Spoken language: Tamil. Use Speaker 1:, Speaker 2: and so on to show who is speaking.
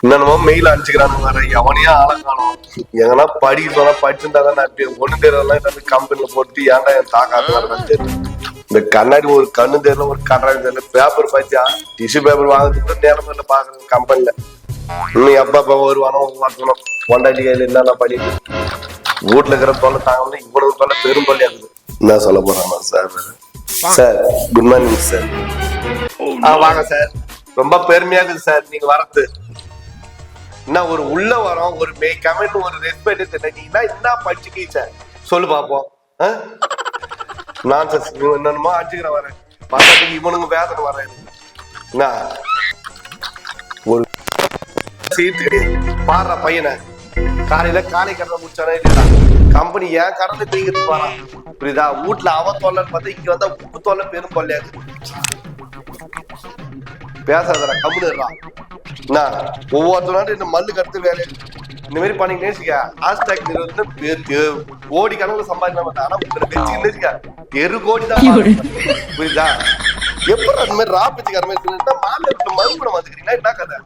Speaker 1: என்னமோ மெயில் அனுப்பிச்சுக்கிறானுங்க வேற எவனையும் ஆளை காணும். எங்கன்னா படிக்க சொன்னா படிச்சுட்டாதான் நான் ஒண்ணு தெரியலாம் என்ன கம்பெனில போட்டு ஏன்டா என் தாக்காத்து வரதான் தெரியும். இந்த கண்ணாடி ஒரு கண்ணு தெரியல ஒரு கண்ணாடி தெரியல. பேப்பர் பாத்தியா டிஷ்யூ பேப்பர் வாங்குறதுக்கு கூட நேரம் இல்லை பாக்குறது கம்பெனில. இன்னும் எப்ப வருவானோ வரணும் பொண்டாட்டி கையில என்னென்ன படிப்பு வீட்டுல இருக்கிற தொல்லை தாங்க இவ்வளவு தொல்லை பெரும் தொல்லையா இருக்குது. என்ன சொல்ல போறாங்க sir? Sir good morning sir. வாங்க சார். ரொம்ப பெருமையா இருக்குது சார் நீங்க வரது. என்ன ஒரு உள்ள வரோம் ஒரு கமெண்ட் ஒரு ரெஸ்பெக்ட் தெரியல. என்ன படிச்சுக்கீங்க சார் சொல்லு பாப்போம். நான் சார் என்னென்னமோ அடிச்சுக்கிறேன் வரேன் பக்கத்துக்கு இவனுங்க வேதனை வரேன். என்ன ஒரு சீட் கிடையாது பாடுற பையனை காலையில காலை கடனை முடிச்சானே இல்லையா கம்பெனி ஏன் கடந்து தூக்கிட்டு போறான் புரியுதா? வீட்டுல அவ தொல்லைன்னு பார்த்தா இங்க வந்தா உப்பு தொல்லை பெரும் தொல்லையாது. பேசாதடா கம்முனுறான். என்ன ஒவ்வொருத்தரும் இந்த மல்லு கடுத்து வேலை இந்த மாதிரி பண்ணிக்கிட்டே வச்சுக்க ஹாஸ்டாக் கோடி கணக்கு சம்பாதிக்கலாம். ஆனா வச்சுக்க தெரு கோடி தான் புரியுதா? எப்படி அந்த மாதிரி ராப்பிச்சுக்கார மாதிரி மாநிலத்துல மறுபடியும் வந்துக்கிறீங்களா என்ன கதை?